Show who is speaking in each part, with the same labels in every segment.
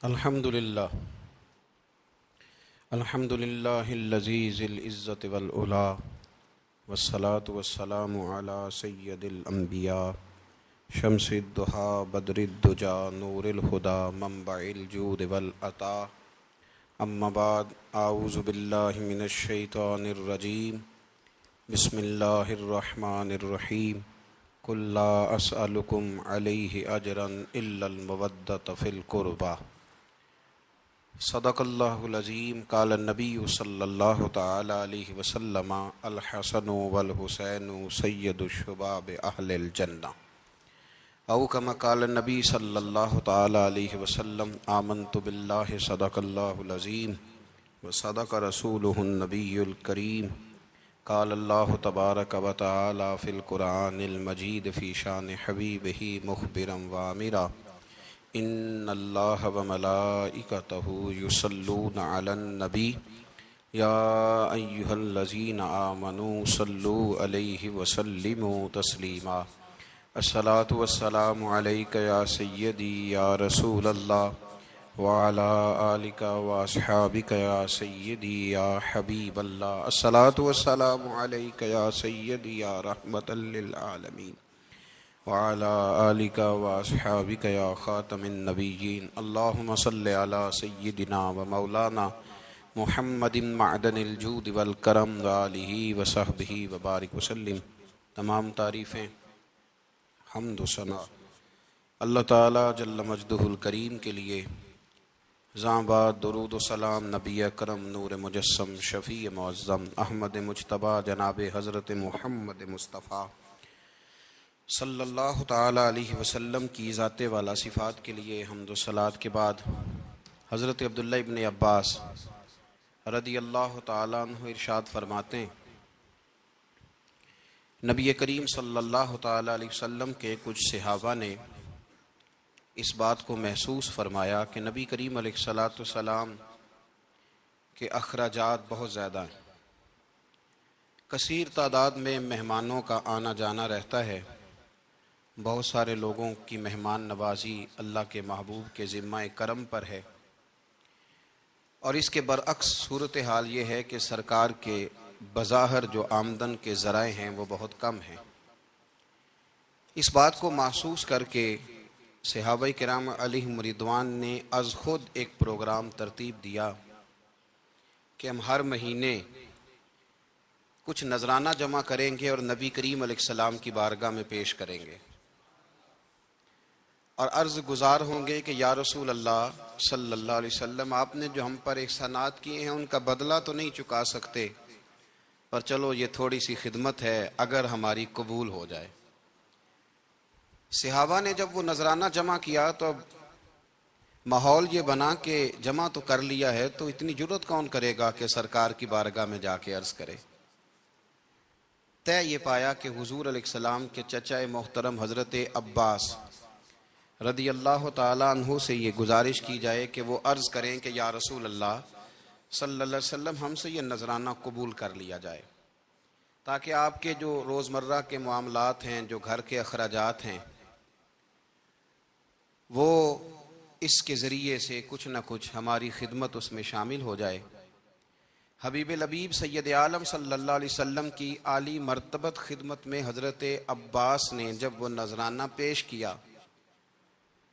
Speaker 1: الحمد للہ الحمد للہ الذی ذی العزة والعلا والصلاة والسلام علی سید الانبیاء شمس الضحیٰ بدر الدجا نور الہدی منبع الجود والعطا اما بعد اعوذ باللہ من الشیطان الرجیم بسم اللہ الرحمن الرحیم قل لا اسألکم علیہ اجرا الا المودۃ فی القربى صدق اللہ العظیم قال النبی صلی اللہ تعالی علیہ وسلم الحسن والحسین سید الشباب اہل الجنہ او کما قال النبی صلی اللہ تعالی علیہ وسلم آمنت باللہ صدق اللہ العظیم وصدق رسولہ النبی الکریم قال اللہ تبارک و تعالی فی القرآن المجید فی شان حبیبہ مخبرا وآمرا ان اللہ وملائکتہ یصلون علی النبی یا ایہا الذین آمنوا صلوا علیہ وسلموا تسلیما الصلاة والسلام علیک یا سیدی یا رسول اللہ وعلی آلک واصحابک یا سیدی یا حبیب اللہ الصلاة والسلام علیک یا سیدی یا رحمۃ للعالمین وعلی آلک واصحابک یا خاتم النبیین اللہم صل علی سیدنا و مولانا محمد معدن الجود والکرم وآلہ وصحبہ وبارک وسلم۔ تمام تعریفیں حمد و ثنا اللہ تعالی جل مجدہ الکریم کے لیے، زاں بعد درود و سلام نبی اکرم نور مجسم شفیع معظم احمد مجتبیٰ جناب حضرت محمد مصطفیٰ صلی اللہ تعالی علیہ وسلم کی ذات والا صفات کے لیے حمد و صلات کے بعد حضرت عبداللہ ابن عباس رضی اللہ تعالیٰ عنہ ارشاد فرماتے ہیں، نبی کریم صلی اللہ تعالی علیہ وسلم کے کچھ صحابہ نے اس بات کو محسوس فرمایا کہ نبی کریم علیہ السلام کے اخراجات بہت زیادہ ہیں، کثیر تعداد میں مہمانوں کا آنا جانا رہتا ہے، بہت سارے لوگوں کی مہمان نوازی اللہ کے محبوب کے ذمہ کرم پر ہے، اور اس کے برعکس صورتحال یہ ہے کہ سرکار کے بظاہر جو آمدن کے ذرائع ہیں وہ بہت کم ہیں۔ اس بات کو محسوس کر کے صحابہ کرام علیہم رضوان نے از خود ایک پروگرام ترتیب دیا کہ ہم ہر مہینے کچھ نذرانہ جمع کریں گے اور نبی کریم علیہ السلام کی بارگاہ میں پیش کریں گے، اور عرض گزار ہوں گے کہ یا رسول اللہ صلی اللہ علیہ وسلم، آپ نے جو ہم پر احسانات کیے ہیں ان کا بدلہ تو نہیں چکا سکتے، پر چلو یہ تھوڑی سی خدمت ہے اگر ہماری قبول ہو جائے۔ صحابہ نے جب وہ نذرانہ جمع کیا تو اب ماحول یہ بنا کہ جمع تو کر لیا ہے تو اتنی جرت کون کرے گا کہ سرکار کی بارگاہ میں جا کے عرض کرے۔ طے یہ پایا کہ حضور علیہ السلام کے چچا محترم حضرت عباس رضی اللہ تعالیٰ عنہ سے یہ گزارش کی جائے کہ وہ عرض کریں کہ یا رسول اللہ صلی اللہ علیہ وسلم، ہم سے یہ نذرانہ قبول کر لیا جائے، تاکہ آپ کے جو روزمرہ کے معاملات ہیں، جو گھر کے اخراجات ہیں، وہ اس کے ذریعے سے کچھ نہ کچھ ہماری خدمت اس میں شامل ہو جائے۔ حبیب لبیب سید عالم صلی اللہ علیہ وسلم کی عالی مرتبت خدمت میں حضرت عباس نے جب وہ نذرانہ پیش کیا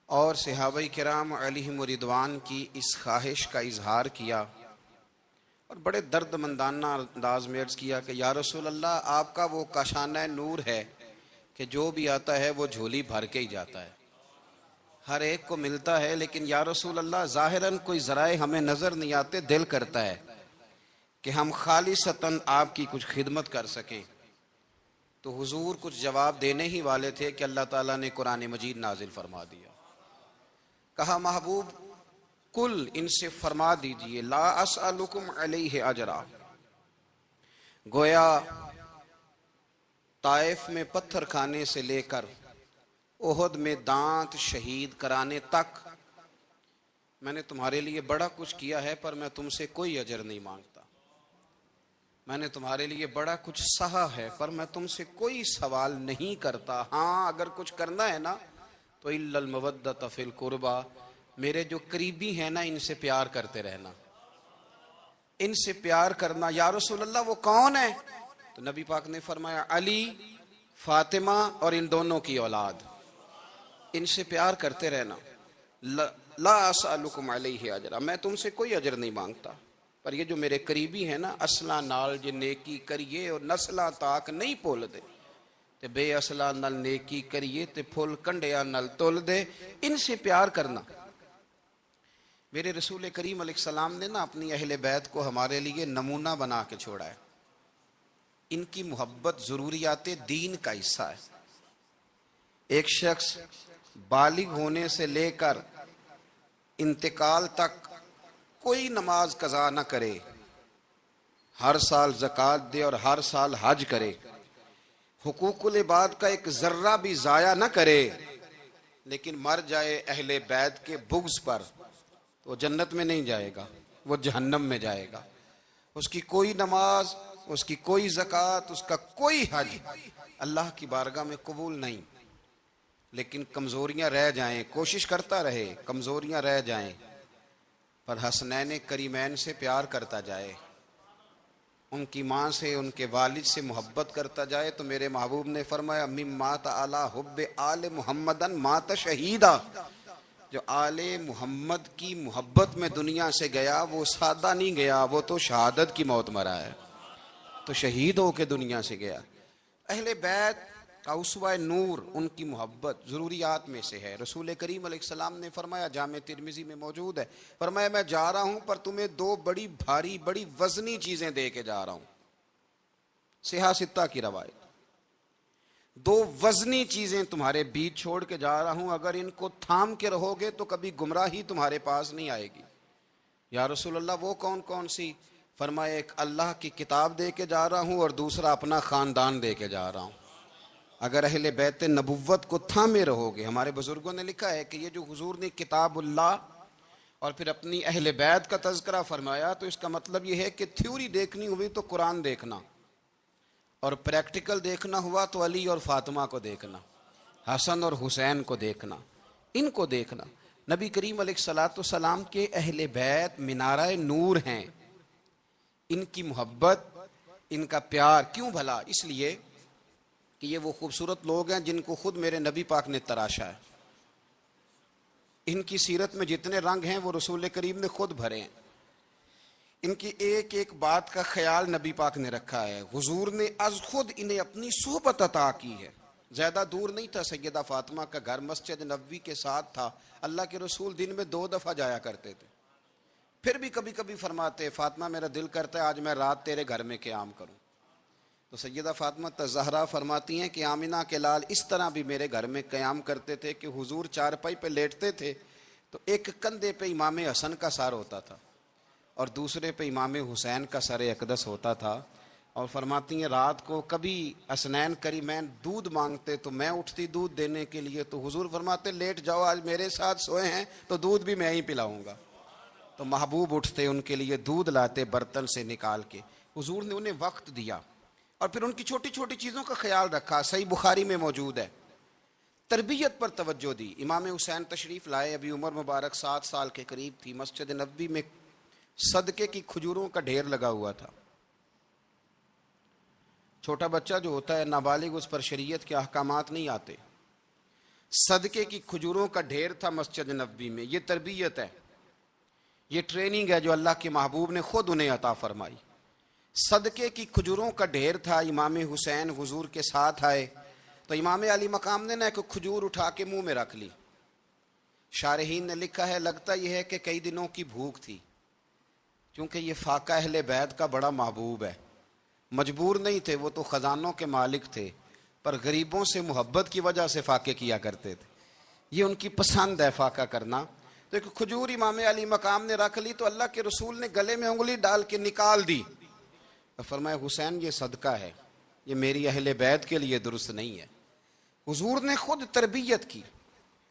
Speaker 1: اور صحابہ کرام علیہم رضوان کی اس خواہش کا اظہار کیا اور بڑے درد مندانہ انداز میں عرض کیا کہ یا رسول اللہ، آپ کا وہ کاشانہ نور ہے کہ جو بھی آتا ہے وہ جھولی بھر کے ہی جاتا ہے، ہر ایک کو ملتا ہے، لیکن یا رسول اللہ ظاہراً کوئی ذرائع ہمیں نظر نہیں آتے، دل کرتا ہے کہ ہم خالصتاً آپ کی کچھ خدمت کر سکیں۔ تو حضور کچھ جواب دینے ہی والے تھے کہ اللہ تعالیٰ نے قرآن مجید نازل فرما دیا، کہا محبوب کل ان سے فرما دیجئے لا اسألکم علیہ اجرا۔ گویا طائف میں پتھر کھانے سے لے کر احد میں دانت شہید کرانے تک میں نے تمہارے لیے بڑا کچھ کیا ہے، پر میں تم سے کوئی اجر نہیں مانگتا۔ میں نے تمہارے لیے بڑا کچھ سہا ہے، پر میں تم سے کوئی سوال نہیں کرتا۔ ہاں اگر کچھ کرنا ہے نا تو الا المودۃ فی القربی، میرے جو قریبی ہیں نا ان سے پیار کرتے رہنا، ان سے پیار کرنا۔ یا رسول اللہ وہ کون ہے؟ تو نبی پاک نے فرمایا علی، فاطمہ اور ان دونوں کی اولاد، ان سے پیار کرتے رہنا۔ لا اسألکم علیہ اجرا، میں تم سے کوئی اجر نہیں مانگتا، پر یہ جو میرے قریبی ہیں نا، اصلاں نال جے نیکی کریے اور نسلاں تاک نہیں بھول دے، تے بے اصلاں نال نیکی کریے تے پھل کنڈیاں نال تول دے، ان سے پیار کرنا۔ میرے رسول کریم علیہ السلام نے نا اپنی اہل بیت کو ہمارے لیے نمونہ بنا کے چھوڑا ہے۔ ان کی محبت ضروریات دین کا حصہ ہے۔ ایک شخص بالغ ہونے سے لے کر انتقال تک کوئی نماز قضا نہ کرے، ہر سال زکوٰۃ دے اور ہر سال حج کرے، حقوق العباد کا ایک ذرہ بھی ضائع نہ کرے، لیکن مر جائے اہل بیت کے بغض پر، تو وہ جنت میں نہیں جائے گا، وہ جہنم میں جائے گا۔ اس کی کوئی نماز، اس کی کوئی زکوٰۃ، اس کا کوئی حج اللہ کی بارگاہ میں قبول نہیں۔ لیکن کمزوریاں رہ جائیں، کوشش کرتا رہے، کمزوریاں رہ جائیں، پر حسنین کریمین سے پیار کرتا جائے، ان کی ماں سے، ان کے والد سے محبت کرتا جائے، تو میرے محبوب نے فرمایا من مات علی حب آل محمدن مات شہیدا، جو آل محمد کی محبت میں دنیا سے گیا وہ سادہ نہیں گیا، وہ تو شہادت کی موت مرا ہے، تو شہید ہو کے دنیا سے گیا۔ اہل بیت کا اسوہ نور، ان کی محبت ضروریات میں سے ہے۔ رسول کریم علیہ السلام نے فرمایا، جامع ترمذی میں موجود ہے، فرمایا میں جا رہا ہوں پر تمہیں دو بڑی بھاری بڑی وزنی چیزیں دے کے جا رہا ہوں، صحیح ستہ کی روایت، دو وزنی چیزیں تمہارے بیچ چھوڑ کے جا رہا ہوں، اگر ان کو تھام کے رہو گے تو کبھی گمراہی تمہارے پاس نہیں آئے گی۔ یا رسول اللہ وہ کون کون سی؟ فرمایا ایک اللہ کی کتاب دے کے جا رہا ہوں اور دوسرا اپنا خاندان دے کے جا رہا ہوں۔ اگر اہل بیت نبوت کو تھامے رہو گے، ہمارے بزرگوں نے لکھا ہے کہ یہ جو حضور نے کتاب اللہ اور پھر اپنی اہل بیت کا تذکرہ فرمایا، تو اس کا مطلب یہ ہے کہ تھیوری دیکھنی ہوئی تو قرآن دیکھنا، اور پریکٹیکل دیکھنا ہوا تو علی اور فاطمہ کو دیکھنا، حسن اور حسین کو دیکھنا، ان کو دیکھنا۔ نبی کریم علیہ الصلاۃ والسلام کے اہل بیت منارہ نور ہیں، ان کی محبت، ان کا پیار کیوں بھلا؟ اس لیے کہ یہ وہ خوبصورت لوگ ہیں جن کو خود میرے نبی پاک نے تراشا ہے۔ ان کی سیرت میں جتنے رنگ ہیں وہ رسول کریم نے خود بھرے ہیں۔ ان کی ایک ایک بات کا خیال نبی پاک نے رکھا ہے، حضور نے از خود انہیں اپنی صحبت عطا کی ہے۔ زیادہ دور نہیں تھا سیدہ فاطمہ کا گھر، مسجد نبوی کے ساتھ تھا، اللہ کے رسول دن میں 2 دفعہ جایا کرتے تھے، پھر بھی کبھی کبھی فرماتے فاطمہ میرا دل کرتا ہے آج میں رات تیرے گھر میں قیام کروں، تو سیدہ فاطمہ الزہرا فرماتی ہیں کہ آمنہ کے لال اس طرح بھی میرے گھر میں قیام کرتے تھے کہ حضور چارپائی پہ لیٹتے تھے تو ایک کندھے پہ امام حسن کا سر ہوتا تھا اور دوسرے پہ امام حسین کا سر اقدس ہوتا تھا، اور فرماتی ہیں رات کو کبھی حسنین کریمین دودھ مانگتے تو میں اٹھتی دودھ دینے کے لیے، تو حضور فرماتے لیٹ جاؤ آج میرے ساتھ سوئے ہیں تو دودھ بھی میں ہی پلاؤں گا، تو محبوب اٹھتے ان کے لیے دودھ لاتے برتن سے نکال کے، حضور نے انہیں وقت دیا اور پھر ان کی چھوٹی چھوٹی چیزوں کا خیال رکھا۔ صحیح بخاری میں موجود ہے، تربیت پر توجہ دی۔ امام حسین تشریف لائے، ابھی عمر مبارک 7 سال کے قریب تھی، مسجد نبوی میں صدقے کی کھجوروں کا ڈھیر لگا ہوا تھا۔ چھوٹا بچہ جو ہوتا ہے نابالغ، اس پر شریعت کے احکامات نہیں آتے، صدقے کی کھجوروں کا ڈھیر تھا مسجد نبوی میں۔ یہ تربیت ہے، یہ ٹریننگ ہے جو اللہ کے محبوب نے خود انہیں عطا فرمائی۔ صدقے کی کھجوروں کا ڈھیر تھا، امام حسین حضور کے ساتھ آئے تو امام علی مقام نے ایک کھجور اٹھا کے منہ میں رکھ لی۔ شارحین نے لکھا ہے لگتا یہ ہے کہ کئی دنوں کی بھوک تھی، کیونکہ یہ فاقہ اہل بیت کا بڑا محبوب ہے، مجبور نہیں تھے، وہ تو خزانوں کے مالک تھے، پر غریبوں سے محبت کی وجہ سے فاقے کیا کرتے تھے، یہ ان کی پسند ہے فاقہ کرنا۔ تو ایک کھجور امام علی مقام نے رکھ لی تو اللہ کے رسول نے گلے میں انگلی ڈال کے نکال دی، فرمایا حسین یہ صدقہ ہے، یہ میری اہل بیت کے لیے درست نہیں ہے۔ حضور نے خود تربیت کی،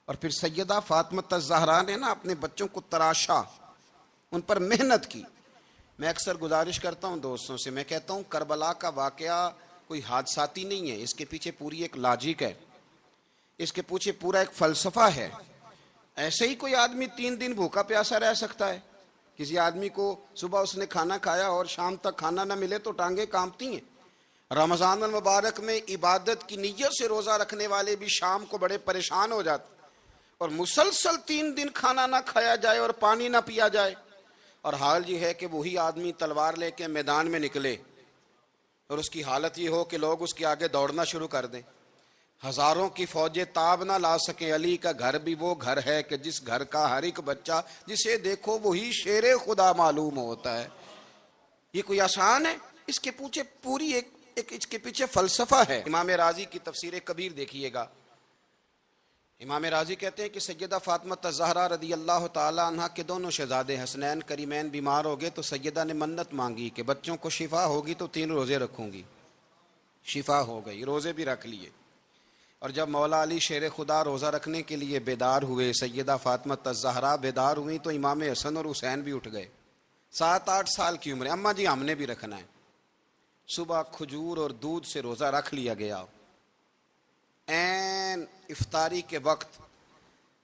Speaker 1: اور پھر سیدہ فاطمہ الزہرا نے اپنے بچوں کو تراشا، ان پر محنت کی۔ میں اکثر گزارش کرتا ہوں دوستوں سے، میں کہتا ہوں کربلا کا واقعہ کوئی حادثاتی نہیں ہے، اس کے پیچھے پوری ایک لاجک ہے، اس کے پیچھے پورا ایک فلسفہ ہے۔ ایسے ہی کوئی آدمی 3 دن بھوکا پیاسا رہ سکتا ہے؟ کسی آدمی کو صبح اس نے کھانا کھایا اور شام تک کھانا نہ ملے تو ٹانگیں کانپتی ہیں۔ رمضان المبارک میں عبادت کی نیت سے روزہ رکھنے والے بھی شام کو بڑے پریشان ہو جاتے، اور مسلسل 3 دن کھانا نہ کھایا جائے اور پانی نہ پیا جائے، اور حال یہ ہے کہ وہی آدمی تلوار لے کے میدان میں نکلے اور اس کی حالت یہ ہو کہ لوگ اس کے آگے دوڑنا شروع کر دیں، ہزاروں کی فوجیں تاب نہ لا سکیں۔ علی کا گھر بھی وہ گھر ہے کہ جس گھر کا ہر ایک بچہ جسے دیکھو وہی شیر خدا معلوم ہوتا ہے۔ یہ کوئی آسان ہے؟ اس کے پیچھے پوری ایک اس کے پیچھے فلسفہ ہے۔ امام رازی کی تفسیر کبیر دیکھیے گا۔ امام رازی کہتے ہیں کہ سیدہ فاطمہ الزہرا رضی اللہ تعالی عنہ کے دونوں شہزادے حسنین کریمین بیمار ہو گئے تو سیدہ نے منت مانگی کہ بچوں کو شفا ہوگی تو 3 روزے رکھوں گی۔ شفا ہو گئی، روزے بھی رکھ لیے، اور جب مولا علی شیر خدا روزہ رکھنے کے لیے بیدار ہوئے، سیدہ فاطمہ الزہرا بیدار ہوئی تو امام حسن اور حسین بھی اٹھ گئے، 7-8 سال کی عمر ہے۔ اماں جی ہم نے بھی رکھنا ہے۔ صبح کھجور اور دودھ سے روزہ رکھ لیا گیا۔ عین افطاری کے وقت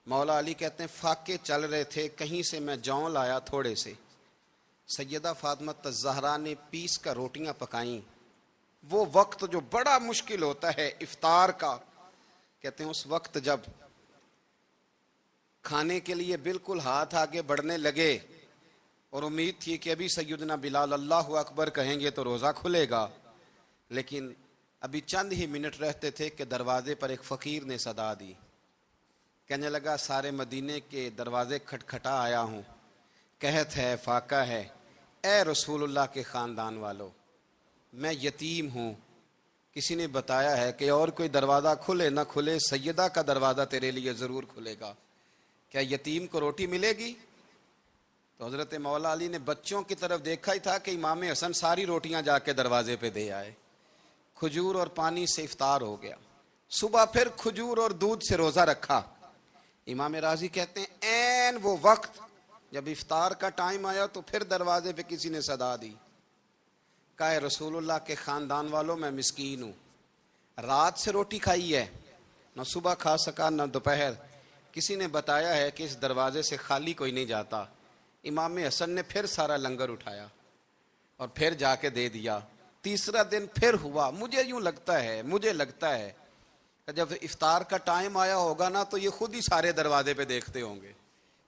Speaker 1: مولا علی کہتے ہیں فاقے چل رہے تھے، کہیں سے میں جون لایا تھوڑے سے، سیدہ فاطمہ الزہرا نے پیس کر روٹیاں پکائیں۔ وہ وقت جو بڑا مشکل ہوتا ہے افطار کا، کہتے ہیں اس وقت جب کھانے کے لیے بالکل ہاتھ آگے بڑھنے لگے اور امید تھی کہ ابھی سیدنا بلال اللہ اکبر کہیں گے تو روزہ کھلے گا، لیکن ابھی چند ہی منٹ رہتے تھے کہ دروازے پر ایک فقیر نے صدا دی، کہنے لگا سارے مدینے کے دروازے کھٹکھٹا آیا ہوں، قحط ہے، فاقہ ہے، اے رسول اللہ کے خاندان والو، میں یتیم ہوں، کسی نے بتایا ہے کہ اور کوئی دروازہ کھلے نہ کھلے سیدہ کا دروازہ تیرے لیے ضرور کھلے گا، کیا یتیم کو روٹی ملے گی؟ تو حضرت مولا علی نے بچوں کی طرف دیکھا ہی تھا کہ امام حسن ساری روٹیاں جا کے دروازے پہ دے آئے، کھجور اور پانی سے افطار ہو گیا۔ صبح پھر کھجور اور دودھ سے روزہ رکھا۔ امام رازی کہتے ہیں عین وہ وقت جب افطار کا ٹائم آیا تو پھر دروازے پہ کسی نے صدا دی، کہا رسول اللہ کے خاندان والوں میں مسکین ہوں، رات سے روٹی کھائی ہے، نہ صبح کھا سکا نہ دوپہر، کسی نے بتایا ہے کہ اس دروازے سے خالی کوئی نہیں جاتا۔ امام حسن نے پھر سارا لنگر اٹھایا اور پھر جا کے دے دیا۔ تیسرا دن پھر ہوا، مجھے لگتا ہے کہ جب افطار کا ٹائم آیا ہوگا نا تو یہ خود ہی سارے دروازے پہ دیکھتے ہوں گے،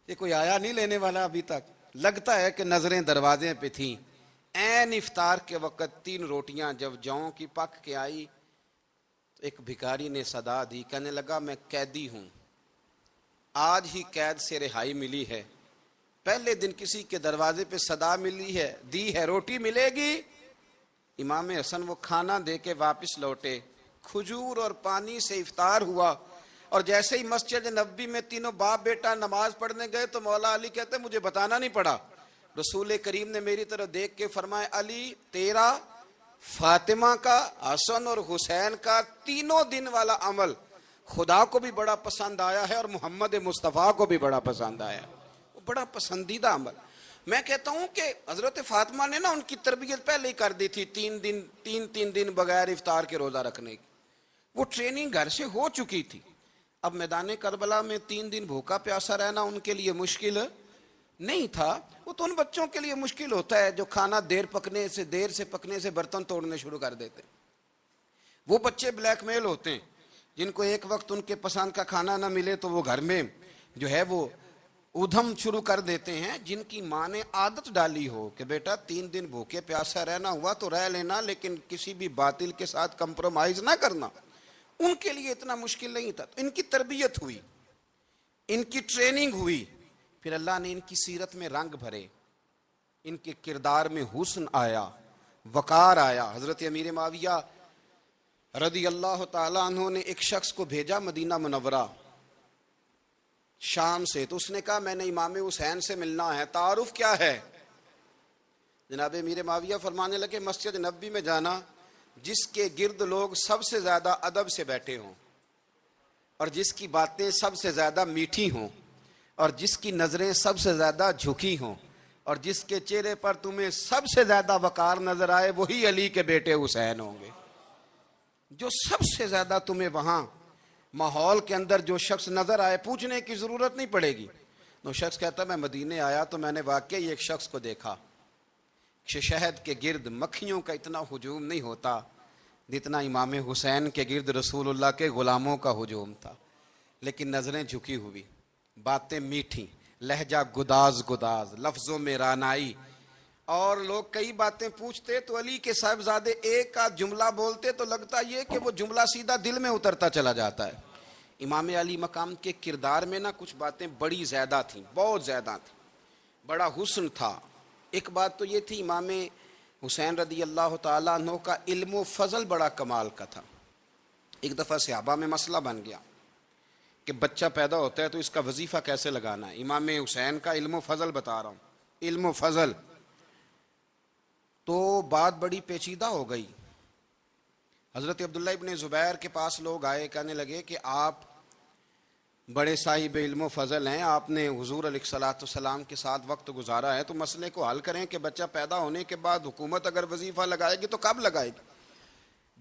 Speaker 1: یہ کوئی آیا نہیں لینے والا ابھی تک، لگتا ہے کہ نظریں دروازے پہ تھیں۔ عین افطار کے وقت 3 روٹیاں جب جوں کی پک کے آئی تو ایک بھکاری نے صدا دی، کہنے لگا میں قیدی ہوں، آج ہی قید سے رہائی ملی ہے، پہلے دن کسی کے دروازے پہ صدا دی ہے روٹی ملے گی۔ امام حسن وہ کھانا دے کے واپس لوٹے، کھجور اور پانی سے افطار ہوا، اور جیسے ہی مسجد نبوی میں تینوں باپ بیٹا نماز پڑھنے گئے تو مولا علی کہتے مجھے بتانا نہیں پڑا، رسول کریم نے میری طرف دیکھ کے فرمایا علی تیرا، فاطمہ کا، حسن اور حسین کا 3 دن والا عمل خدا کو بھی بڑا پسند آیا ہے اور محمد مصطفیٰ کو بھی بڑا پسند آیا، وہ بڑا پسندیدہ عمل۔ میں کہتا ہوں کہ حضرت فاطمہ نے نا ان کی تربیت پہلے ہی کر دی تھی، 3 دن بغیر افطار کے روزہ رکھنے کی، وہ ٹریننگ گھر سے ہو چکی تھی۔ اب میدان کربلا میں 3 دن بھوکا پیاسا رہنا ان کے لیے مشکل نہیں تھا، وہ تو ان بچوں کے لیے مشکل ہوتا ہے جو کھانا دیر سے پکنے سے برتن توڑنے شروع کر دیتے، وہ بچے بلیک میل ہوتے ہیں جن کو ایک وقت ان کے پسند کا کھانا نہ ملے تو وہ گھر میں جو ہے وہ ادھم شروع کر دیتے ہیں، جن کی ماں نے عادت ڈالی ہو کہ بیٹا 3 دن بھوکے پیاسا رہنا ہوا تو رہ لینا، لیکن کسی بھی باطل کے ساتھ کمپرومائز نہ کرنا، ان کے لیے اتنا مشکل نہیں تھا۔ ان کی تربیت ہوئی، ان کی ٹریننگ ہوئی، پھر اللہ نے ان کی سیرت میں رنگ بھرے، ان کے کردار میں حسن آیا، وقار آیا۔ حضرت امیر معاویہ رضی اللہ تعالیٰ عنہ نے ایک شخص کو بھیجا مدینہ منورہ شام سے، تو اس نے کہا میں نے امام حسین سے ملنا ہے، تعارف کیا ہے؟ جناب امیر معاویہ فرمانے لگے مسجد نبوی میں جانا جس کے گرد لوگ سب سے زیادہ ادب سے بیٹھے ہوں اور جس کی باتیں سب سے زیادہ میٹھی ہوں اور جس کی نظریں سب سے زیادہ جھکی ہوں اور جس کے چہرے پر تمہیں سب سے زیادہ وقار نظر آئے وہی علی کے بیٹے حسین ہوں گے۔ جو سب سے زیادہ تمہیں وہاں ماحول کے اندر جو شخص نظر آئے پوچھنے کی ضرورت نہیں پڑے گی. وہ شخص کہتا میں مدینے آیا تو میں نے واقعی ایک شخص کو دیکھا شہد کے گرد مکھیوں کا اتنا ہجوم نہیں ہوتا جتنا امام حسین کے گرد رسول اللہ کے غلاموں کا ہجوم تھا، لیکن نظریں جھکی ہوئی، باتیں میٹھی، لہجہ گداز گداز، لفظوں میں رانائی، اور لوگ کئی باتیں پوچھتے تو علی کے صاحبزادے ایک آدھ جملہ بولتے تو لگتا یہ کہ وہ جملہ سیدھا دل میں اترتا چلا جاتا ہے. امام علی مقام کے کردار میں نا کچھ باتیں بڑی زیادہ تھیں، بہت زیادہ تھیں، بڑا حسن تھا. ایک بات تو یہ تھی امام حسین رضی اللہ تعالیٰ عنہ کا علم و فضل بڑا کمال کا تھا. ایک دفعہ صحابہ میں مسئلہ بن گیا کہ بچہ پیدا ہوتا ہے تو اس کا وظیفہ کیسے لگانا ہے. امام حسین کا علم و فضل بتا رہا ہوں، علم و فضل. تو بات بڑی پیچیدہ ہو گئی. حضرت عبداللہ ابن زبیر کے پاس لوگ آئے، کہنے لگے کہ آپ بڑے صاحب علم و فضل ہیں، آپ نے حضور علیہ الصلوۃ والسلام کے ساتھ وقت گزارا ہے، تو مسئلے کو حل کریں کہ بچہ پیدا ہونے کے بعد حکومت اگر وظیفہ لگائے گی تو کب لگائے گی.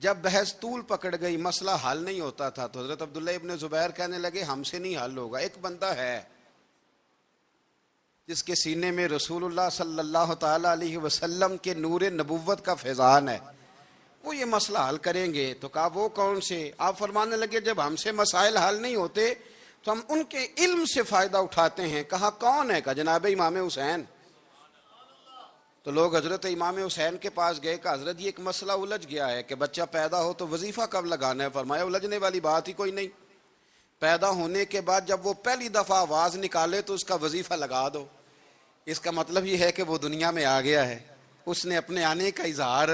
Speaker 1: جب بحث طول پکڑ گئی، مسئلہ حل نہیں ہوتا تھا، تو حضرت عبداللہ ابن زبیر کہنے لگے ہم سے نہیں حل ہوگا. ایک بندہ ہے جس کے سینے میں رسول اللہ صلی اللہ تعالی علیہ وسلم کے نور نبوت کا فیضان ہے، وہ یہ مسئلہ حل کریں گے. تو کہا وہ کون سے؟ آپ فرمانے لگے جب ہم سے مسائل حل نہیں ہوتے تو ہم ان کے علم سے فائدہ اٹھاتے ہیں. کہا کون ہے؟ کہا جناب امام حسین. تو لوگ حضرت امام حسین کے پاس گئے کہ حضرت یہ ایک مسئلہ الجھ گیا ہے کہ بچہ پیدا ہو تو وظیفہ کب لگانا ہے. فرمایا الجھنے والی بات ہی کوئی نہیں، پیدا ہونے کے بعد جب وہ پہلی دفعہ آواز نکالے تو اس کا وظیفہ لگا دو. اس کا مطلب یہ ہے کہ وہ دنیا میں آ گیا ہے، اس نے اپنے آنے کا اظہار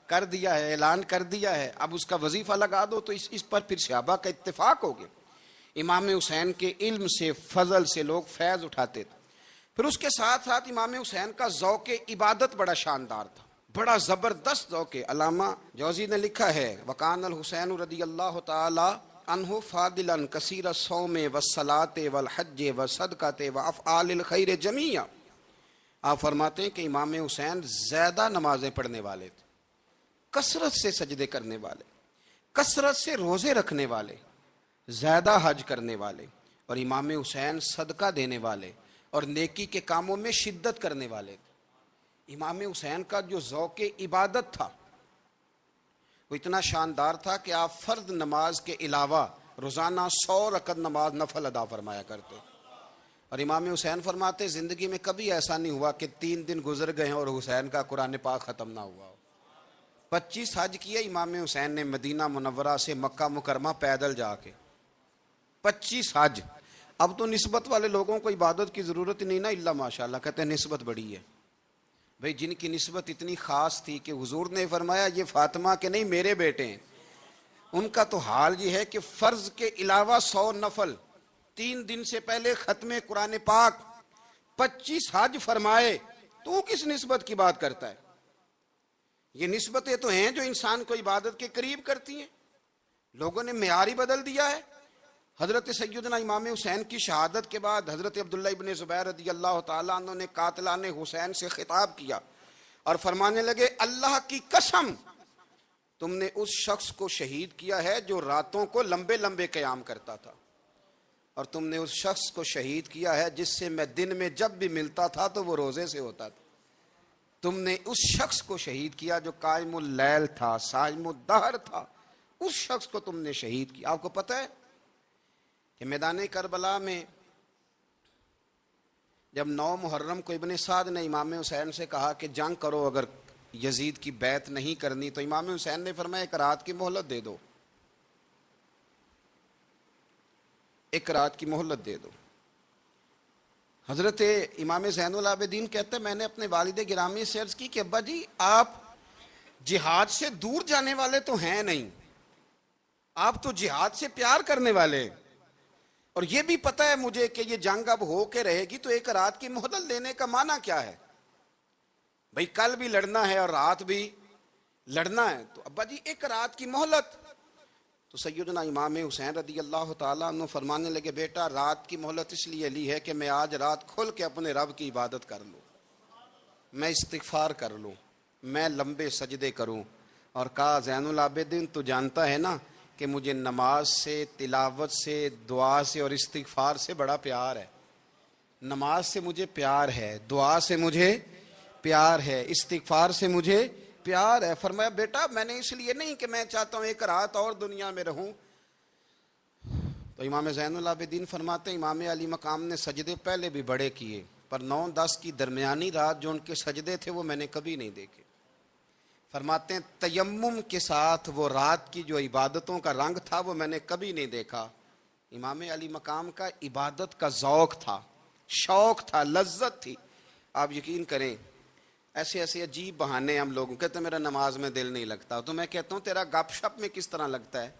Speaker 1: کر دیا ہے، اعلان کر دیا ہے، اب اس کا وظیفہ لگا دو. تو اس پر پھر صحابہ کا اتفاق ہو گیا. امام حسین کے علم سے، فضل سے لوگ فیض اٹھاتے تھے. پھر اس کے ساتھ ساتھ امام حسین کا ذوق عبادت بڑا شاندار تھا، بڑا زبردست ذوق. علامہ جوزی نے لکھا ہے وکان الحسین رضی اللہ تعالی عنہ فاضلا کثیر الصوم والصلاۃ والحج والصدقۃ وافعال الخیر جمیعا. آپ فرماتے ہیں کہ امام حسین زیادہ نمازیں پڑھنے والے تھے، کثرت سے سجدے کرنے والے، کثرت سے روزے رکھنے والے، زیادہ حج کرنے والے، اور امام حسین صدقہ دینے والے اور نیکی کے کاموں میں شدت کرنے والے تھے. امام حسین کا جو ذوق عبادت تھا وہ اتنا شاندار تھا کہ آپ فرض نماز کے علاوہ روزانہ 100 رکعت نماز نفل ادا فرمایا کرتے. اور امام حسین فرماتے زندگی میں کبھی ایسا نہیں ہوا کہ 3 دن گزر گئے ہیں اور حسین کا قرآن پاک ختم نہ ہوا ہو. 25 حج کیے امام حسین نے مدینہ منورہ سے مکہ مکرمہ پیدل جا کے، 25 حج. اب تو نسبت والے لوگوں کو عبادت کی ضرورت نہیں نا، اللہ ماشاءاللہ کہتے ہیں نسبت بڑی ہے. بھئی جن کی نسبت اتنی خاص تھی کہ حضور نے فرمایا یہ فاطمہ کے نہیں میرے بیٹے ہیں، ان کا تو حال یہ ہے کہ فرض کے علاوہ 100 نفل، 3 دن سے پہلے ختم قرآن پاک، 25 حج فرمائے. تو کس نسبت کی بات کرتا ہے؟ یہ نسبتیں تو ہیں جو انسان کو عبادت کے قریب کرتی ہیں. لوگوں نے معیار ہی بدل دیا ہے. حضرت سیدنا امام حسین کی شہادت کے بعد حضرت عبداللہ ابن زبیر رضی اللہ تعالیٰ عنہ نے قاتلان حسین سے خطاب کیا اور فرمانے لگے اللہ کی قسم تم نے اس شخص کو شہید کیا ہے جو راتوں کو لمبے لمبے قیام کرتا تھا، اور تم نے اس شخص کو شہید کیا ہے جس سے میں دن میں جب بھی ملتا تھا تو وہ روزے سے ہوتا تھا. تم نے اس شخص کو شہید کیا جو قائم اللیل تھا، صائم الدہر تھا، اس شخص کو تم نے شہید کیا. آپ کو پتہ ہے کہ میدان کربلا میں جب 9 محرم کو ابن سعد نے امام حسین سے کہا کہ جنگ کرو، اگر یزید کی بیعت نہیں کرنی، تو امام حسین نے فرمایا 1 رات کی مہلت دے دو، 1 رات کی مہلت دے دو. حضرت امام زین العابدین کہتے ہیں میں نے اپنے والد گرامی سے عرض کی کہ ابا جی آپ جہاد سے دور جانے والے تو ہیں نہیں، آپ تو جہاد سے پیار کرنے والے، اور یہ بھی پتہ ہے مجھے کہ یہ جنگ اب ہو کے رہے گی، تو 1 رات کی مہلت لینے کا معنی کیا ہے؟ بھئی کل بھی لڑنا ہے اور رات بھی لڑنا ہے، تو ابا جی 1 رات کی مہلت. تو سیدنا امام حسین رضی اللہ تعالیٰ عنہ فرمانے لگے بیٹا رات کی مہلت اس لیے لی ہے کہ میں آج رات کھل کے اپنے رب کی عبادت کر لوں، میں استغفار کر لوں، میں لمبے سجدے کروں. اور کہا زین العابدین تو جانتا ہے نا کہ مجھے نماز سے، تلاوت سے، دعا سے اور استغفار سے بڑا پیار ہے۔ نماز سے مجھے پیار ہے، دعا سے مجھے پیار ہے، استغفار سے مجھے پیار ہے۔ فرمایا بیٹا میں نے اس لیے نہیں کہ میں چاہتا ہوں ایک رات اور دنیا میں رہوں۔ تو امام زین العابدین فرماتے ہیں امام علی مقام نے سجدے پہلے بھی بڑے کیے، پر 9-10 کی درمیانی رات جو ان کے سجدے تھے وہ میں نے کبھی نہیں دیکھے۔ فرماتے ہیں تیمم کے ساتھ وہ رات کی جو عبادتوں کا رنگ تھا وہ میں نے کبھی نہیں دیکھا۔ امام علی مقام کا عبادت کا ذوق تھا، شوق تھا، لذت تھی۔ آپ یقین کریں ایسے ایسے عجیب بہانے ہم لوگوں کہتے ہیں میرا نماز میں دل نہیں لگتا، تو میں کہتا ہوں تیرا گپ شپ میں کس طرح لگتا ہے،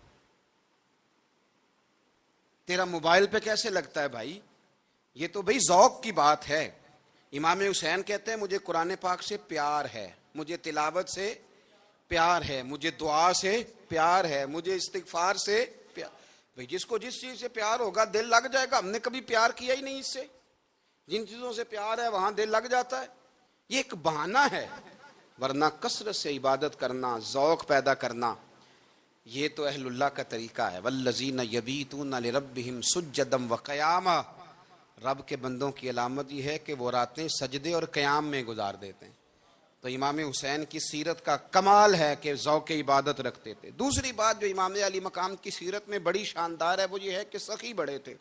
Speaker 1: تیرا موبائل پہ کیسے لگتا ہے بھائی؟ یہ تو بھائی ذوق کی بات ہے۔ امام حسین کہتے ہیں مجھے قرآن پاک سے پیار ہے، مجھے تلاوت سے پیار ہے، مجھے دعا سے پیار ہے، مجھے استغفار سے پیار۔ بھائی جس کو جس چیز سے پیار ہوگا دل لگ جائے گا۔ ہم نے کبھی پیار کیا ہی نہیں اس سے، جن چیزوں سے پیار ہے وہاں دل لگ جاتا ہے۔ یہ ایک بہانہ ہے، ورنہ کثرت سے عبادت کرنا، ذوق پیدا کرنا، یہ تو اہل اللہ کا طریقہ ہے۔ والذین یبیتون لربہم سجدا وقیاما، رب کے بندوں کی علامت یہ ہے کہ وہ راتیں سجدے اور قیام میں گزار دیتے ہیں۔ تو امام حسین کی سیرت کا کمال ہے کہ ذوق عبادت رکھتے تھے۔ دوسری بات جو امام علی مقام کی سیرت میں بڑی شاندار ہے وہ یہ ہے کہ سخی بڑے تھے۔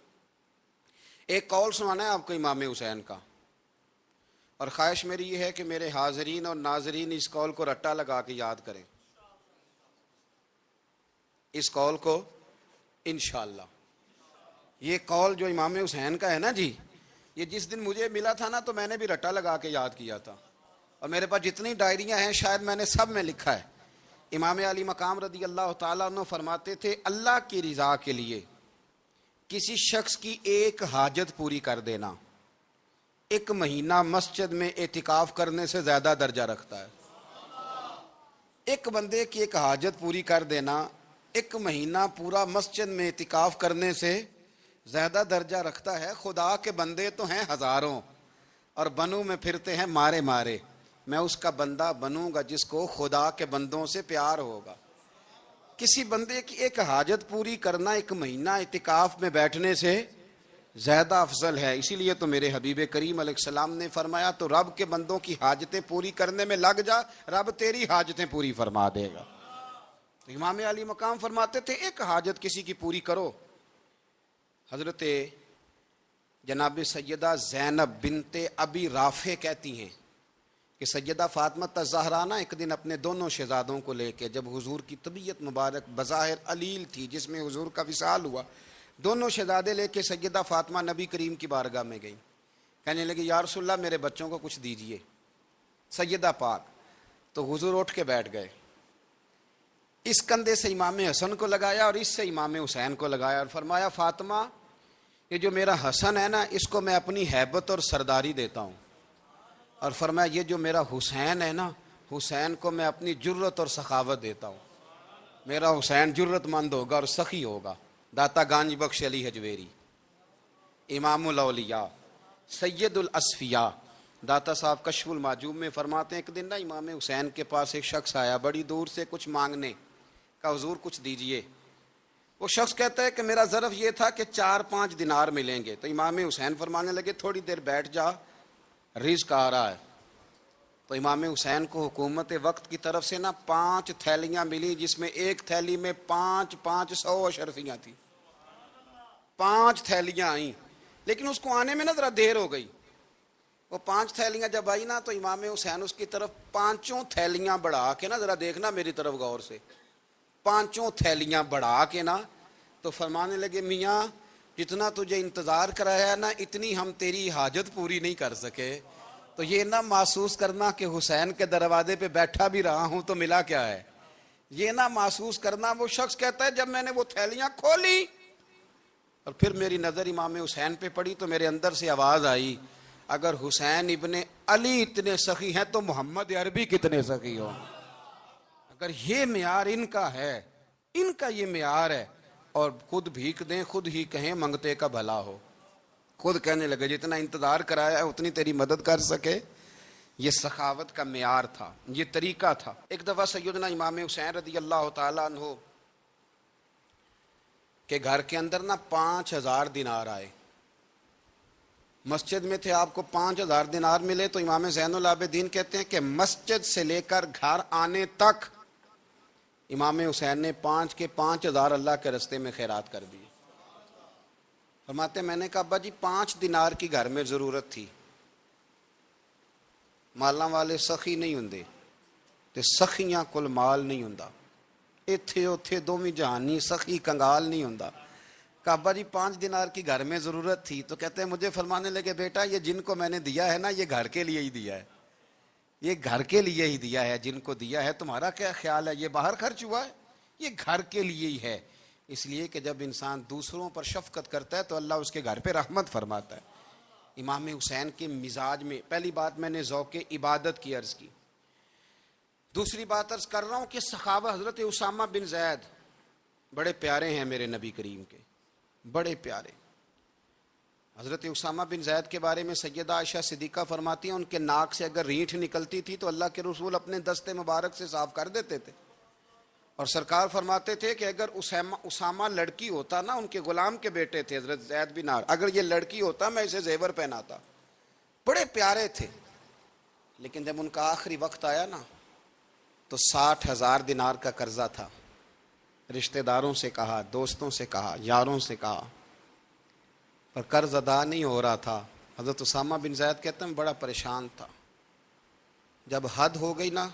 Speaker 1: ایک قول سنانا ہے آپ کو امام حسین کا، اور خواہش میری یہ ہے کہ میرے حاضرین اور ناظرین اس قول کو رٹا لگا کے یاد کریں، اس قول کو انشاءاللہ۔ یہ قول جو امام حسین کا ہے نا جی، یہ جس دن مجھے ملا تھا نا تو میں نے بھی رٹا لگا کے یاد کیا تھا، اور میرے پاس جتنی ڈائریاں ہیں شاید میں نے سب میں لکھا ہے۔ امام علی مقام رضی اللہ تعالیٰ عنہ فرماتے تھے اللہ کی رضا کے لیے کسی شخص کی ایک حاجت پوری کر دینا 1 مہینہ مسجد میں اعتکاف کرنے سے زیادہ درجہ رکھتا ہے۔ ایک بندے کی ایک حاجت پوری کر دینا 1 مہینہ پورا مسجد میں اعتکاف کرنے سے زیادہ درجہ رکھتا ہے۔ خدا کے بندے تو ہیں ہزاروں اور بنوں میں پھرتے ہیں مارے مارے، میں اس کا بندہ بنوں گا جس کو خدا کے بندوں سے پیار ہوگا۔ کسی بندے کی ایک حاجت پوری کرنا 1 مہینہ اعتکاف میں بیٹھنے سے زیادہ افضل ہے۔ اسی لیے تو میرے حبیب کریم علیہ السلام نے فرمایا تو رب کے بندوں کی حاجتیں پوری کرنے میں لگ جا، رب تیری حاجتیں پوری فرما دے گا۔ تو امام علی مقام فرماتے تھے ایک حاجت کسی کی پوری کرو۔ حضرت جناب سیدہ زینب بنت ابی رافع کہتی ہیں کہ سیدہ فاطمہ الزہرا نا ایک دن اپنے دونوں شہزادوں کو لے کے، جب حضور کی طبیعت مبارک بظاہر علیل تھی جس میں حضور کا وصال ہوا، دونوں شہزادے لے کے سیدہ فاطمہ نبی کریم کی بارگاہ میں گئیں، کہنے لگی یا رسول اللہ میرے بچوں کو کچھ دیجئے سیدہ پاک۔ تو حضور اٹھ کے بیٹھ گئے، اس کندھے سے امام حسن کو لگایا اور اس سے امام حسین کو لگایا اور فرمایا فاطمہ یہ جو میرا حسن ہے نا اس کو میں اپنی ہیبت اور سرداری دیتا ہوں، اور فرمایا یہ جو میرا حسین ہے نا حسین کو میں اپنی جرت اور سخاوت دیتا ہوں، میرا حسین جرت مند ہوگا اور سخی ہوگا۔ داتا گانج بخش علی حجویری، امام الاولیاء، سید الاصفیاء، داتا صاحب کشف المعجوب میں فرماتے ہیں ایک دن نا امام حسین کے پاس ایک شخص آیا بڑی دور سے کچھ مانگنے کا، حضور کچھ دیجئے۔ وہ شخص کہتا ہے کہ میرا ظرف یہ تھا کہ 4-5 دینار ملیں گے۔ تو امام حسین فرمانے لگے تھوڑی دیر بیٹھ جا، رزق آ رہا ہے۔ تو امام حسین کو حکومت وقت کی طرف سے نا 5 تھیلیاں ملی جس میں ایک تھیلی میں 500 اشرفیاں تھیں، 5 تھیلیاں آئیں، لیکن اس کو آنے میں نا ذرا دیر ہو گئی۔ وہ 5 تھیلیاں جب آئی نا تو امام حسین اس کی طرف 5 تھیلیاں بڑھا کے نا، ذرا دیکھنا میری طرف غور سے، 5 تھیلیاں بڑھا کے نا تو فرمانے لگے میاں جتنا تجھے انتظار کرایا ہے نا اتنی ہم تیری حاجت پوری نہیں کر سکے۔ تو یہ نہ محسوس کرنا کہ حسین کے دروازے پہ بیٹھا بھی رہا ہوں تو ملا کیا ہے، یہ نہ محسوس کرنا۔ وہ شخص کہتا ہے جب میں نے وہ تھیلیاں کھولی اور پھر میری نظر امام حسین پہ پڑی تو میرے اندر سے آواز آئی اگر حسین ابن علی اتنے سخی ہیں تو محمد عربی کتنے سخی ہوں۔ اگر یہ معیار ان کا ہے، ان کا یہ معیار ہے، اور خود بھیک دیں خود ہی کہیں منگتے کا بھلا ہو، خود کہنے لگے جتنا انتظار کرایا ہے اتنی تیری مدد کر سکے۔ یہ سخاوت کا معیار تھا، یہ طریقہ تھا۔ ایک دفعہ سیدنا امام حسین رضی اللہ تعالیٰ عنہ کہ گھر کے اندر نا 5,000 دینار آئے. مسجد میں تھے, آپ کو 5,000 دینار ملے, تو امام زین العابدین کہتے ہیں کہ مسجد سے لے کر گھر آنے تک امام حسین نے 5,000 اللہ کے رستے میں خیرات کر دی. فرماتے میں نے کہا ابا جی 5 دینار کی گھر میں ضرورت تھی, مالاں والے سخی نہیں ہوندے تے سخیاں کل مال نہیں ہوندا, ایتھے اوتھے دوویں جہانی سخی کنگال نہیں ہوندا. کہا ابا جی 5 دینار کی گھر میں ضرورت تھی, تو کہتے ہیں مجھے فرمانے لگے بیٹا یہ جن کو میں نے دیا ہے نا یہ گھر کے لیے ہی دیا ہے, یہ گھر کے لیے ہی دیا ہے, جن کو دیا ہے تمہارا کیا خیال ہے یہ باہر خرچ ہوا ہے, یہ گھر کے لیے ہی ہے. اس لیے کہ جب انسان دوسروں پر شفقت کرتا ہے تو اللہ اس کے گھر پہ رحمت فرماتا ہے. امام حسین کے مزاج میں پہلی بات میں نے ذوق عبادت کی عرض کی. دوسری بات عرض کر رہا ہوں کہ صحابہ حضرت اسامہ بن زید بڑے پیارے ہیں میرے نبی کریم کے, بڑے پیارے. حضرت اسامہ بن زید کے بارے میں سیدہ عائشہ صدیقہ فرماتی ہیں ان کے ناک سے اگر رینٹھ نکلتی تھی تو اللہ کے رسول اپنے دستے مبارک سے صاف کر دیتے تھے. اور سرکار فرماتے تھے کہ اگر اسامہ لڑکی ہوتا نا, ان کے غلام کے بیٹے تھے حضرت زید بن عمرو, اگر یہ لڑکی ہوتا میں اسے زیور پہناتا. بڑے پیارے تھے. لیکن جب ان کا آخری وقت آیا نا تو 60,000 دینار کا قرضہ تھا. رشتہ داروں سے کہا, دوستوں سے کہا, یاروں سے کہا, پر قرض ادا نہیں ہو رہا تھا. حضرت اسامہ بن زید کہتے ہیں بڑا پریشان تھا. جب حد ہو گئی نا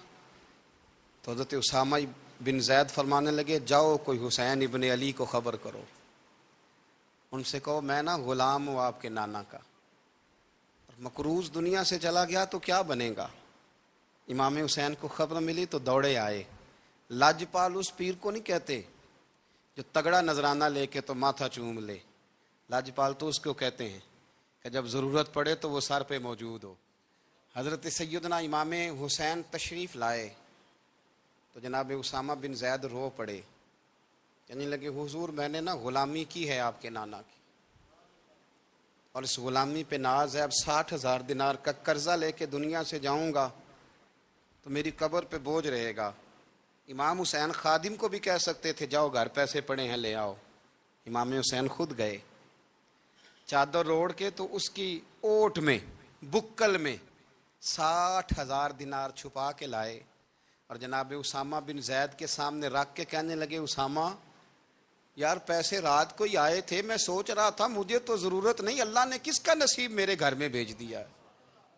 Speaker 1: تو حضرت اسامہ بن زید فرمانے لگے جاؤ کوئی حسین ابن علی کو خبر کرو, ان سے کہو میں نا غلام ہوں آپ کے نانا کا, مقروض دنیا سے چلا گیا تو کیا بنے گا. امام حسین کو خبر ملی تو دوڑے آئے. لاجپال اس پیر کو نہیں کہتے جو تگڑا نذرانہ لے کے تو ماتھا چوم لے, لاجپال تو اس کو کہتے ہیں کہ جب ضرورت پڑے تو وہ سر پہ موجود ہو. حضرت سیدنا امام حسین تشریف لائے تو جناب اسامہ بن زید رو پڑے, کہنے لگے حضور میں نے نا غلامی کی ہے آپ کے نانا کی, اور اس غلامی پہ ناز ہے, اب 60,000 دینار کا قرضہ لے کے دنیا سے جاؤں گا تو میری قبر پہ بوجھ رہے گا. امام حسین خادم کو بھی کہہ سکتے تھے جاؤ گھر پیسے پڑے ہیں لے آؤ. امام حسین خود گئے, چادر روڑ کے تو اس کی اوٹ میں بکل میں 60,000 دینار چھپا کے لائے اور جناب اسامہ بن زید کے سامنے رکھ کے کہنے لگے اسامہ یار پیسے رات کو ہی آئے تھے, میں سوچ رہا تھا مجھے تو ضرورت نہیں, اللہ نے کس کا نصیب میرے گھر میں بھیج دیا ہے,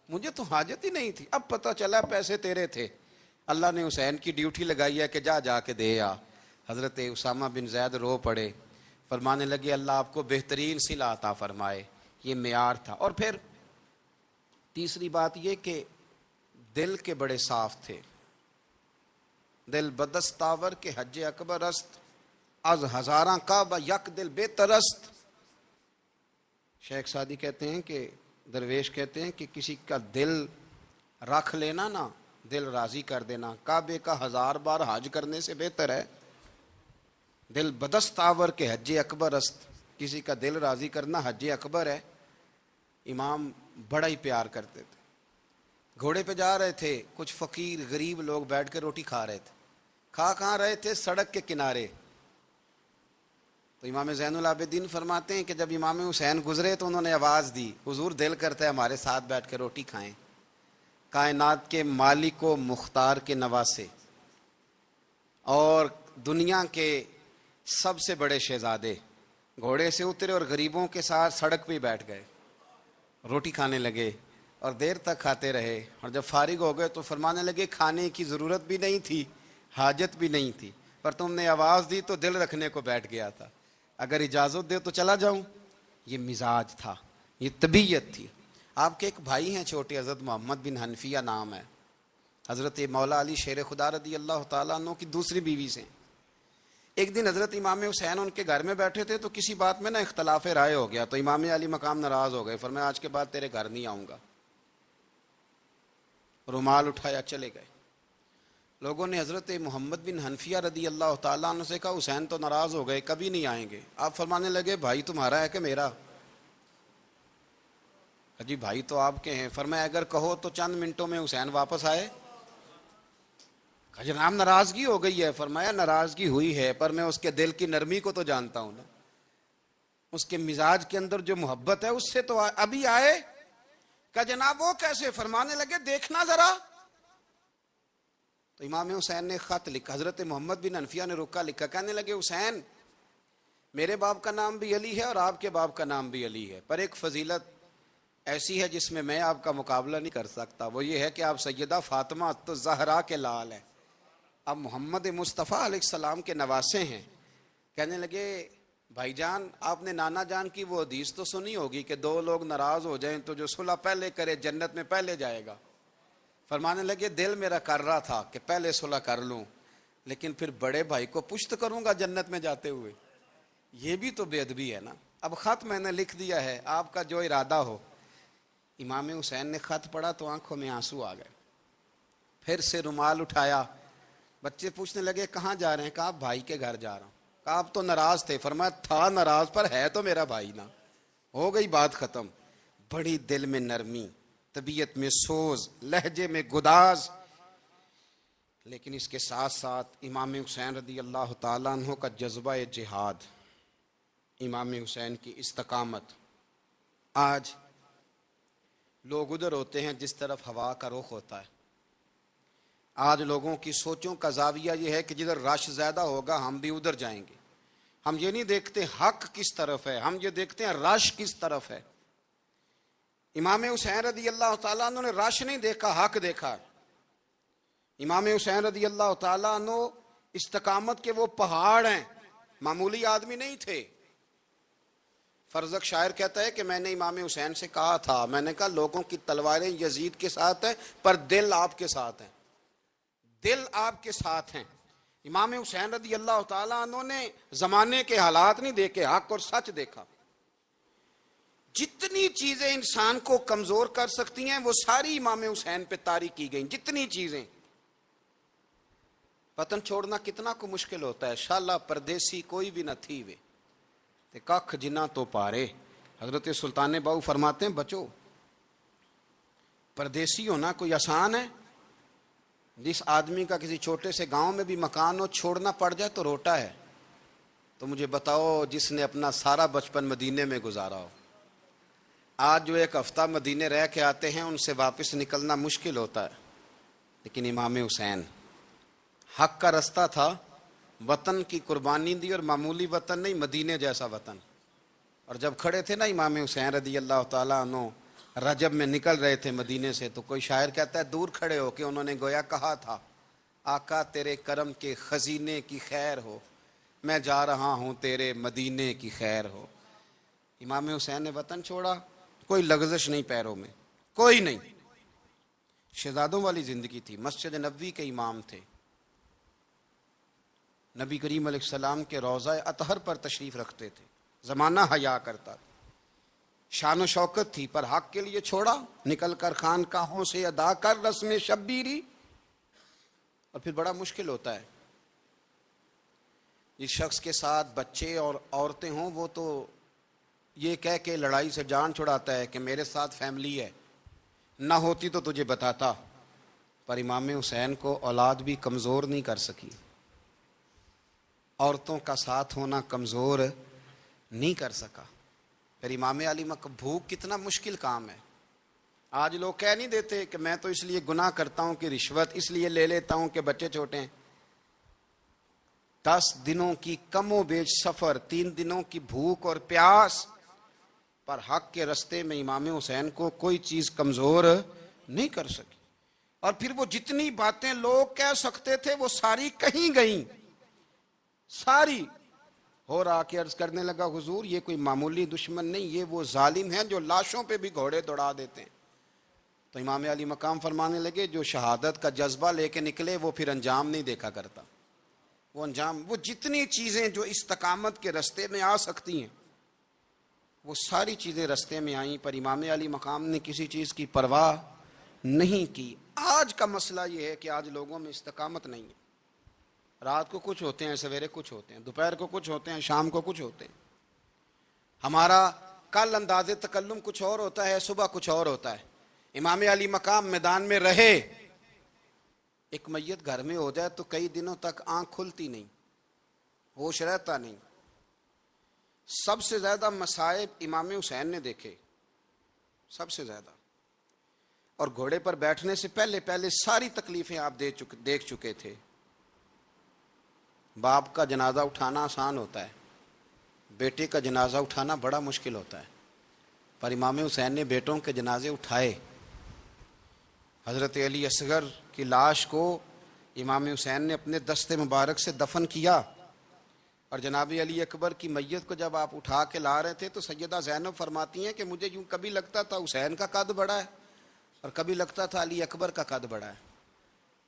Speaker 1: مجھے تو حاجت ہی نہیں تھی, اب پتہ چلا پیسے تیرے تھے. اللہ نے حسین کی ڈیوٹی لگائی ہے کہ جا کے دے آ. حضرت اسامہ بن زید رو پڑے, فرمانے لگے اللہ آپ کو بہترین صلہ عطا فرمائے. یہ معیار تھا. اور پھر تیسری بات یہ کہ دل کے بڑے صاف تھے. دل بدستاور کے حج اکبر است, از ہزاراں کعبہ یک دل بہتر است. شیخ سعدی کہتے ہیں کہ درویش کہتے ہیں کہ کسی کا دل رکھ لینا نا, دل راضی کر دینا, کعبے کا 1000 بار حج کرنے سے بہتر ہے. دل بدستاور کے حج اکبر است, کسی کا دل راضی کرنا حج اکبر ہے. امام بڑا ہی پیار کرتے تھے. گھوڑے پہ جا رہے تھے, کچھ فقیر غریب لوگ بیٹھ کے روٹی کھا رہے تھے. کہاں رہے تھے؟ سڑک کے کنارے. تو امام زین العابدین فرماتے ہیں کہ جب امام حسین گزرے تو انہوں نے آواز دی حضور دل کرتا ہے ہمارے ساتھ بیٹھ کے روٹی کھائیں. کائنات کے مالک و مختار کے نواسے اور دنیا کے سب سے بڑے شہزادے گھوڑے سے اترے اور غریبوں کے ساتھ سڑک پہ بیٹھ گئے, روٹی کھانے لگے اور دیر تک کھاتے رہے. اور جب فارغ ہو گئے تو فرمانے لگے کھانے کی ضرورت بھی نہیں تھی, حاجت بھی نہیں تھی, پر تم نے آواز دی تو دل رکھنے کو بیٹھ گیا تھا, اگر اجازت دے تو چلا جاؤں. یہ مزاج تھا, یہ طبیعت تھی. آپ کے ایک بھائی ہیں چھوٹے, حضرت محمد بن حنفیہ نام ہے, حضرت مولا علی شیر خدا رضی اللہ تعالیٰ عنہ کی دوسری بیوی سے. ایک دن حضرت امام حسین ان کے گھر میں بیٹھے تھے تو کسی بات میں نا اختلاف رائے ہو گیا, تو امام علی مقام ناراض ہو گئے, فرمایا آج کے بعد تیرے گھر نہیں آؤں گا. رومال اٹھایا چلے گئے. لوگوں نے حضرت محمد بن حنفیہ رضی اللہ تعالیٰ عنہ سے کہا حسین تو ناراض ہو گئے, کبھی نہیں آئیں گے. آپ فرمانے لگے بھائی تمہارا ہے کہ میرا؟ جی بھائی تو آپ کے ہیں. فرمایا اگر کہو تو چند منٹوں میں حسین واپس آئے. جناب ناراضگی ہو گئی ہے. فرمایا ناراضگی ہوئی ہے پر میں اس کے دل کی نرمی کو تو جانتا ہوں نا. اس کے مزاج کے اندر جو محبت ہے اس سے تو ابھی آئے کہ جناب وہ کیسے؟ فرمانے لگے دیکھنا ذرا. تو امام حسین نے خط لکھا، حضرت محمد بن حنفیہ نے رکا لکھا، کہنے لگے حسین میرے باپ کا نام بھی علی ہے اور آپ کے باپ کا نام بھی علی ہے، پر ایک فضیلت ایسی ہے جس میں آپ کا مقابلہ نہیں کر سکتا، وہ یہ ہے کہ آپ سیدہ فاطمہ تو زہرا کے لال ہیں، اب محمد مصطفیٰ علیہ السلام کے نواسے ہیں. کہنے لگے بھائی جان آپ نے نانا جان کی وہ حدیث تو سنی ہوگی کہ دو لوگ ناراض ہو جائیں تو جو صلح پہلے کرے جنت میں پہلے جائے گا. فرمانے لگے دل میرا کر رہا تھا کہ پہلے صلح کر لوں، لیکن پھر بڑے بھائی کو پشت کروں گا جنت میں جاتے ہوئے، یہ بھی تو بے ادبی ہے نا. اب خط میں نے لکھ دیا ہے، آپ کا جو ارادہ ہو. امام حسین نے خط پڑھا تو آنکھوں میں آنسو آ گئے، پھر سے رومال اٹھایا. بچے پوچھنے لگے کہاں جا رہے ہیں؟ کہا بھائی کے گھر جا رہا ہوں. کہا آپ تو ناراض تھے؟ فرمایا تھا ناراض پر ہے تو میرا بھائی نا. ہو گئی بات ختم. بڑی دل میں نرمی، طبیعت میں سوز، لہجے میں گداز. لیکن اس کے ساتھ ساتھ امام حسین رضی اللہ تعالیٰ عنہ کا جذبہ جہاد، امام حسین کی استقامت. آج لوگ ادھر ہوتے ہیں جس طرف ہوا کا رخ ہوتا ہے. آج لوگوں کی سوچوں کا زاویہ یہ ہے کہ جدھر رش زیادہ ہوگا ہم بھی ادھر جائیں گے. ہم یہ نہیں دیکھتے حق کس طرف ہے، ہم یہ دیکھتے ہیں رش کس طرف ہے. امام حسین رضی اللہ تعالیٰ عنہ نے رش نہیں دیکھا، حق دیکھا. امام حسین رضی اللہ تعالیٰ عنہ استقامت کے وہ پہاڑ ہیں، معمولی آدمی نہیں تھے. فرزق شاعر کہتا ہے کہ میں نے امام حسین سے کہا تھا، میں نے کہا لوگوں کی تلواریں یزید کے ساتھ ہیں پر دل آپ کے ساتھ ہیں، دل آپ کے ساتھ ہیں. امام حسین رضی اللہ تعالیٰ عنہ نے زمانے کے حالات نہیں دیکھے، حق اور سچ دیکھا. جتنی چیزیں انسان کو کمزور کر سکتی ہیں وہ ساری امام حسین پہ طاری کی گئیں. جتنی چیزیں، وطن چھوڑنا کتنا کو مشکل ہوتا ہے. شالا پردیسی کوئی بھی نہ تھی وے تے ککھ جنہ تو پارے. حضرت سلطان باؤ فرماتے ہیں بچو پردیسی ہونا کوئی آسان ہے؟ جس آدمی کا کسی چھوٹے سے گاؤں میں بھی مکان ہو چھوڑنا پڑ جائے تو روٹا ہے. تو مجھے بتاؤ جس نے اپنا سارا بچپن مدینے میں گزارا ہو، آج جو ایک ہفتہ مدینے رہ کے آتے ہیں ان سے واپس نکلنا مشکل ہوتا ہے. لیکن امام حسین حق کا رستہ تھا، وطن کی قربانی دی، اور معمولی وطن نہیں، مدینے جیسا وطن. اور جب کھڑے تھے نا امام حسین رضی اللہ تعالیٰ عنہ رجب میں نکل رہے تھے مدینے سے، تو کوئی شاعر کہتا ہے دور کھڑے ہو کہ انہوں نے گویا کہا تھا آقا تیرے کرم کے خزینے کی خیر ہو، میں جا رہا ہوں تیرے مدینے کی خیر ہو. امام حسین نے وطن چھوڑا، کوئی لغزش نہیں پیروں میں، کوئی نہیں. شہزادوں والی زندگی تھی، مسجد نبوی کے امام تھے، نبی کریم علیہ السلام کے روضہ اطہر پر تشریف رکھتے تھے، زمانہ حیا کرتا تھا، شان و شوکت تھی، پر حق کے لیے چھوڑا، نکل کر خانقاہوں سے ادا کر رسم شبیری. اور پھر بڑا مشکل ہوتا ہے جس شخص کے ساتھ بچے اور عورتیں ہوں وہ تو یہ کہہ کے لڑائی سے جان چھڑاتا ہے کہ میرے ساتھ فیملی ہے، نہ ہوتی تو تجھے بتاتا. پر امام حسین کو اولاد بھی کمزور نہیں کر سکی، عورتوں کا ساتھ ہونا کمزور نہیں کر سکا. پھر امام علی بھوک کتنا مشکل کام ہے. آج لوگ کہہ نہیں دیتے کہ میں تو اس لیے گناہ کرتا ہوں کہ رشوت اس لیے لے لیتا ہوں کہ بچے چھوٹے ہیں. 10 دنوں کی کم و بیش سفر، 3 دنوں کی بھوک اور پیاس، پر حق کے رستے میں امام حسین کو کوئی چیز کمزور نہیں کر سکی. اور پھر وہ جتنی باتیں لوگ کہہ سکتے تھے وہ ساری کہیں گئیں، ساری. اور آ کے عرض کرنے لگا حضور یہ کوئی معمولی دشمن نہیں، یہ وہ ظالم ہیں جو لاشوں پہ بھی گھوڑے دوڑا دیتے ہیں. تو امام علی مقام فرمانے لگے جو شہادت کا جذبہ لے کے نکلے وہ پھر انجام نہیں دیکھا کرتا. وہ انجام، وہ جتنی چیزیں جو استقامت کے رستے میں آ سکتی ہیں وہ ساری چیزیں رستے میں آئیں، پر امام علی مقام نے کسی چیز کی پرواہ نہیں کی. آج کا مسئلہ یہ ہے کہ آج لوگوں میں استقامت نہیں ہے. رات کو کچھ ہوتے ہیں، سویرے کچھ ہوتے ہیں، دوپہر کو کچھ ہوتے ہیں، شام کو کچھ ہوتے ہیں. ہمارا کل انداز تکلم کچھ اور ہوتا ہے، صبح کچھ اور ہوتا ہے. امام علی مقام میدان میں رہے، ایک میت گھر میں ہو جائے تو کئی دنوں تک آنکھ کھلتی نہیں، ہوش رہتا نہیں. سب سے زیادہ مصائب امام حسین نے دیکھے، سب سے زیادہ، اور گھوڑے پر بیٹھنے سے پہلے پہلے ساری تکلیفیں آپ دیکھ چکے تھے۔ باپ کا جنازہ اٹھانا آسان ہوتا ہے، بیٹے کا جنازہ اٹھانا بڑا مشکل ہوتا ہے، پر امام حسین نے بیٹوں کے جنازے اٹھائے۔ حضرت علی اصغر کی لاش کو امام حسین نے اپنے دست مبارک سے دفن کیا، اور جناب علی اکبر کی میت کو جب آپ اٹھا کے لا رہے تھے تو سیدہ زینب فرماتی ہیں کہ مجھے یوں کبھی لگتا تھا حسین کا قد بڑا ہے اور کبھی لگتا تھا علی اکبر کا قد بڑا ہے،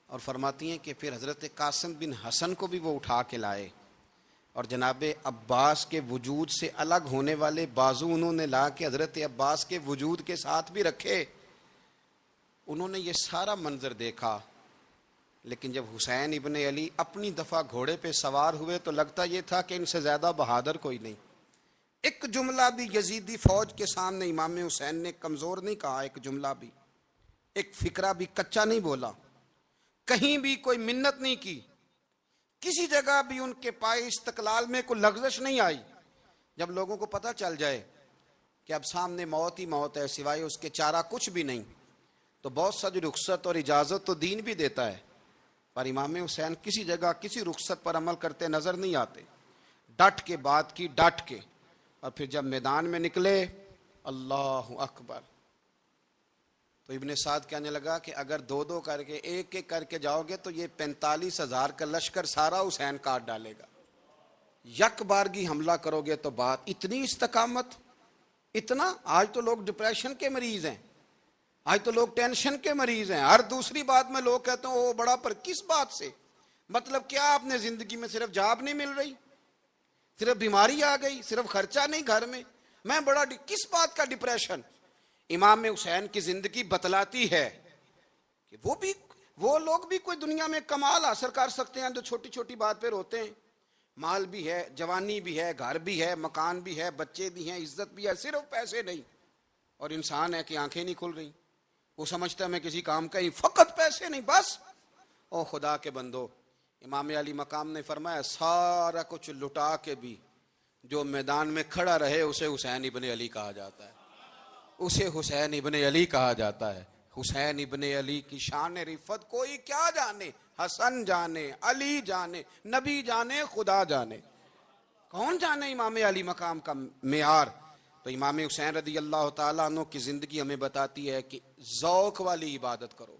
Speaker 1: اور فرماتی ہیں کہ پھر حضرت قاسم بن حسن کو بھی وہ اٹھا کے لائے، اور جناب عباس کے وجود سے الگ ہونے والے بازو انہوں نے لا کے حضرت عباس کے وجود کے ساتھ بھی رکھے۔ انہوں نے یہ سارا منظر دیکھا، لیکن جب حسین ابن علی اپنی دفعہ گھوڑے پہ سوار ہوئے تو لگتا یہ تھا کہ ان سے زیادہ بہادر کوئی نہیں۔ ایک جملہ بھی یزیدی فوج کے سامنے امام حسین نے کمزور نہیں کہا، ایک جملہ بھی، ایک فکرہ بھی کچا نہیں بولا، کہیں بھی کوئی منت نہیں کی، کسی جگہ بھی ان کے پائے استقلال میں کوئی لغزش نہیں آئی۔ جب لوگوں کو پتہ چل جائے کہ اب سامنے موت ہی موت ہے، سوائے اس کے چارہ کچھ بھی نہیں، تو بہت ساری رخصت اور اجازت تو دین بھی دیتا ہے، پر امام حسین کسی جگہ کسی رخصت پر عمل کرتے نظر نہیں آتے، ڈٹ کے بات کی، ڈٹ کے، اور پھر جب میدان میں نکلے، اللہ اکبر، تو ابن سعد کہنے لگا کہ اگر دو دو کر کے ایک ایک کر کے جاؤ گے تو یہ 45,000 کا لشکر سارا حسین کاٹ ڈالے گا، یک بارگی حملہ کرو گے تو بات، اتنی استقامت، اتنا۔ آج تو لوگ ڈپریشن کے مریض ہیں، آج تو لوگ ٹینشن کے مریض ہیں، ہر دوسری بات میں لوگ کہتے ہیں وہ بڑا، پر کس بات سے؟ مطلب کیا آپ نے زندگی میں صرف جاب نہیں مل رہی، صرف بیماری آ گئی، صرف خرچہ نہیں گھر میں بڑا، کس بات کا ڈپریشن؟ امام حسین کی زندگی بتلاتی ہے کہ وہ لوگ بھی کوئی دنیا میں کمال حاصل کر سکتے ہیں جو چھوٹی چھوٹی بات پہ روتے ہیں۔ مال بھی ہے، جوانی بھی ہے، گھر بھی ہے، مکان بھی ہے، بچے بھی ہیں، عزت بھی ہے، صرف پیسے نہیں، اور انسان ہے کہ آنکھیں نہیں کھل رہی، وہ سمجھتا ہے میں کسی کام کا ہی، فقط پیسے نہیں بس۔ او خدا کے بندو، امام علی مقام نے فرمایا سارا کچھ لٹا کے بھی جو میدان میں کھڑا رہے اسے حسین ابن علی کہا جاتا ہے، اسے حسین ابن علی کہا جاتا ہے۔ حسین ابن علی کی شان رفت کوئی کیا جانے، حسن جانے، علی جانے، نبی جانے، خدا جانے، کون جانے امام علی مقام کا معیار۔ تو امام حسین رضی اللہ تعالیٰ عنہ کی زندگی ہمیں بتاتی ہے کہ ذوق والی عبادت کرو۔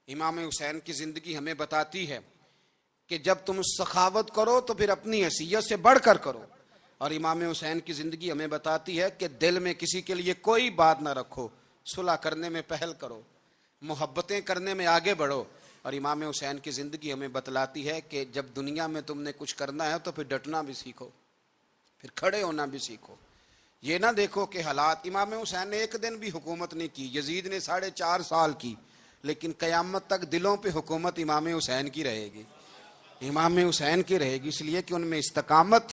Speaker 1: امام حسین کی زندگی ہمیں بتاتی ہے کہ جب تم سخاوت کرو تو پھر اپنی حیثیت سے بڑھ کر کرو، اور امام حسین کی زندگی ہمیں بتاتی ہے کہ دل میں کسی کے لیے کوئی بات نہ رکھو، صلح کرنے میں پہل کرو، محبتیں کرنے میں آگے بڑھو۔ اور امام حسین کی زندگی ہمیں بتلاتی ہے کہ جب دنیا میں تم نے کچھ کرنا ہے تو پھر ڈٹنا بھی سیکھو، پھر کھڑے ہونا بھی سیکھو، یہ نہ دیکھو کہ حالات۔ امام حسین نے ایک دن بھی حکومت نہیں کی، یزید نے 4.5 سال کی، لیکن قیامت تک دلوں پہ حکومت امام حسین کی رہے گی، امام حسین کی رہے گی، اس لیے کہ ان میں استقامت